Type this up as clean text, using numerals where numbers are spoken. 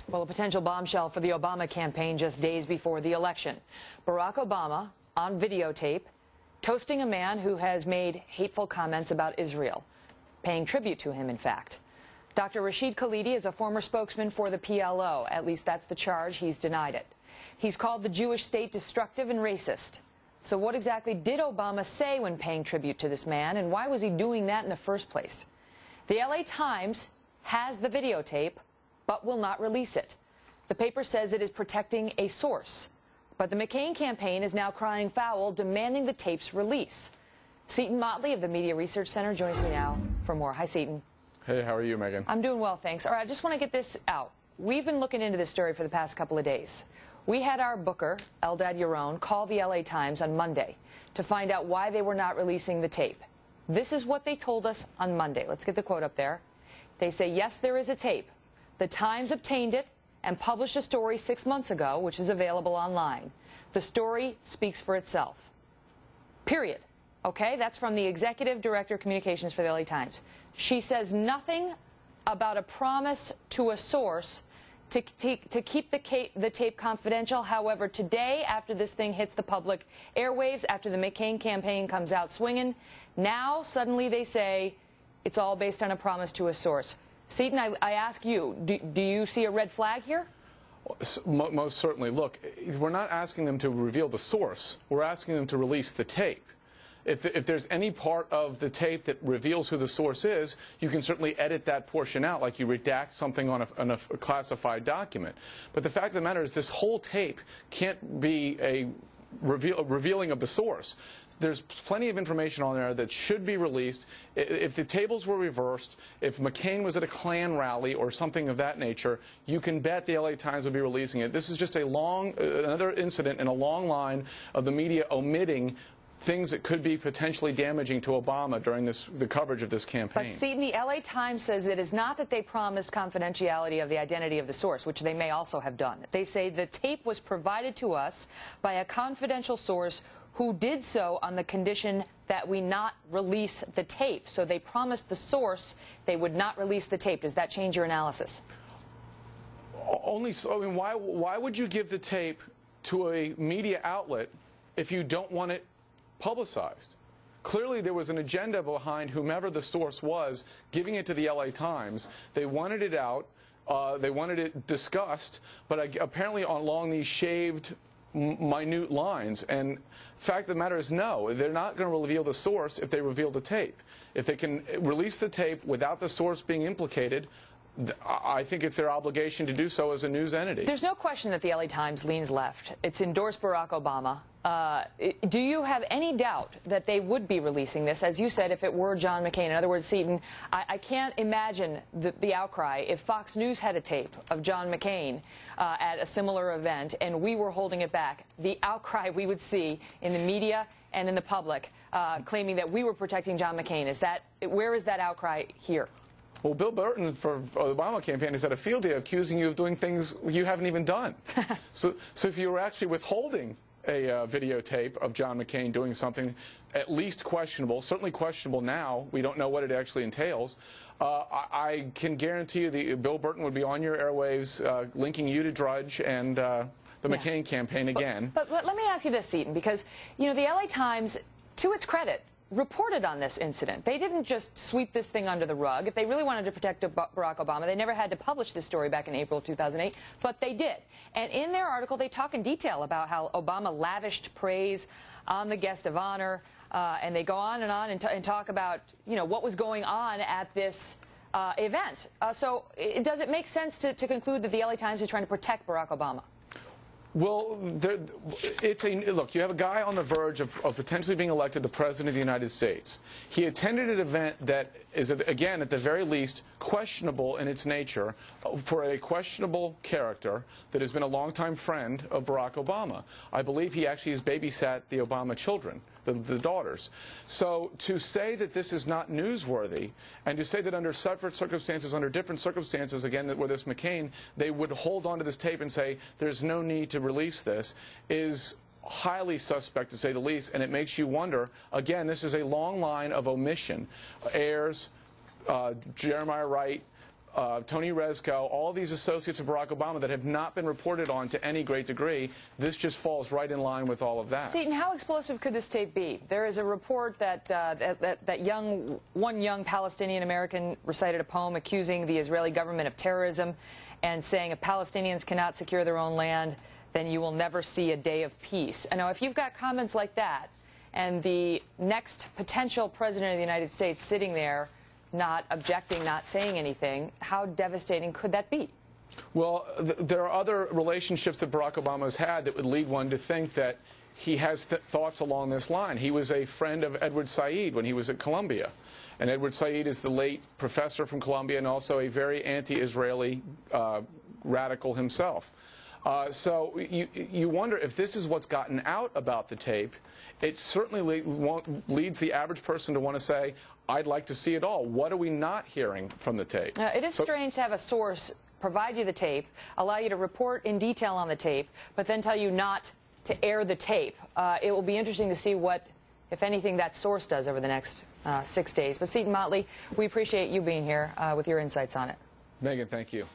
Well, a potential bombshell for the Obama campaign just days before the election. Barack Obama on videotape toasting a man who has made hateful comments about Israel, paying tribute to him, in fact. Dr. Rashid Khalidi is a former spokesman for the PLO. At least that's the charge. He's denied it. He's called the Jewish state destructive and racist. So what exactly did Obama say when paying tribute to this man, and why was he doing that in the first place? The LA Times has the videotape, but will not release it. The paper says it is protecting a source. But the McCain campaign is now crying foul, demanding the tape's release. Seton Motley of the Media Research Center joins me now for more. Hi, Seton. Hey, how are you, Megyn? I'm doing well, thanks. All right, I just want to get this out. We've been looking into this story for the past couple of days. We had our booker, Eldad Yaron, call the LA Times on Monday to find out why they were not releasing the tape. This is what they told us on Monday. Let's get the quote up there. They say, yes, there is a tape. The Times obtained it and published a story 6 months ago, which is available online. The story speaks for itself. Period. Okay, that's from the Executive Director of Communications for the LA Times. She says nothing about a promise to a source to keep the tape confidential. However, today, after this thing hits the public airwaves, after the McCain campaign comes out swinging, now suddenly they say it's all based on a promise to a source. Seton, I ask you, do you see a red flag here? Most certainly. Look, we're not asking them to reveal the source. We're asking them to release the tape. If there's any part of the tape that reveals who the source is, you can certainly edit that portion out, like you redact something on a classified document. But the fact of the matter is this whole tape can't be a revealing of the source. There's plenty of information on there that should be released. If the tables were reversed, if McCain was at a Klan rally or something of that nature, you can bet the LA Times would be releasing it. This is just another incident in a long line of the media omitting things that could be potentially damaging to Obama during the coverage of this campaign. But Seton, the LA Times says it is not that they promised confidentiality of the identity of the source, which they may also have done. They say the tape was provided to us by a confidential source who did so on the condition that we not release the tape. So they promised the source they would not release the tape. Does that change your analysis? Only so. I mean, why would you give the tape to a media outlet if you don't want it publicized? Clearly, there was an agenda behind whomever the source was giving it to the LA Times. They wanted it out. They wanted it discussed, but apparently along these shaved, minute lines. And fact of the matter is, no, they're not going to reveal the source if they reveal the tape. If they can release the tape without the source being implicated, I think it's their obligation to do so as a news entity. There's no question that the LA Times leans left. It's endorsed Barack Obama. Do you have any doubt that they would be releasing this, as you said, if it were John McCain? In other words, Seton, I can't imagine the outcry if Fox News had a tape of John McCain at a similar event and we were holding it back. The outcry we would see in the media and in the public claiming that we were protecting John McCain. Where is that outcry here? Well, Bill Burton for the Obama campaign has had a field day accusing you of doing things you haven't even done. So if you were actually withholding a videotape of John McCain doing something at least questionable, certainly questionable now, we don't know what it actually entails, I can guarantee you that Bill Burton would be on your airwaves linking you to Drudge and the McCain campaign again. But let me ask you this, Seton, because, you know, the LA Times, to its credit, reported on this incident. They didn't just sweep this thing under the rug. If they really wanted to protect Barack Obama, they never had to publish this story back in April of 2008, but they did. And in their article, they talk in detail about how Obama lavished praise on the guest of honor, and they go on and talk about, you know, what was going on at this event. So does it make sense to conclude that the LA Times is trying to protect Barack Obama? Well, look, you have a guy on the verge of potentially being elected the President of the United States. He attended an event that is, again, at the very least, questionable in its nature for a questionable character that has been a longtime friend of Barack Obama. I believe he actually has babysat the Obama children, the daughters. So to say that this is not newsworthy, and to say that under separate circumstances, under different circumstances, again, with this McCain, they would hold on to this tape and say there's no need to release this, is highly suspect, to say the least, and it makes you wonder. Again, this is a long line of omission. Ayers, Jeremiah Wright, Tony Rezko, all these associates of Barack Obama that have not been reported on to any great degree. This just falls right in line with all of that. Seton, how explosive could this tape be? There is a report that one young Palestinian American recited a poem accusing the Israeli government of terrorism and saying if Palestinians cannot secure their own land, then you will never see a day of peace. And now, if you've got comments like that and the next potential president of the United States sitting there not objecting, not saying anything, how devastating could that be? Well, there are other relationships that Barack Obama has had that would lead one to think that he has thoughts along this line. He was a friend of Edward Said when he was at Columbia. And Edward Said is the late professor from Columbia and also a very anti-Israeli radical himself. So you wonder if this is what's gotten out about the tape. It certainly leads the average person to want to say, I'd like to see it all. What are we not hearing from the tape? It is strange to have a source provide you the tape, allow you to report in detail on the tape, but then tell you not to air the tape. It will be interesting to see what, if anything, that source does over the next 6 days. But Seton Motley, we appreciate you being here with your insights on it. Megyn, thank you.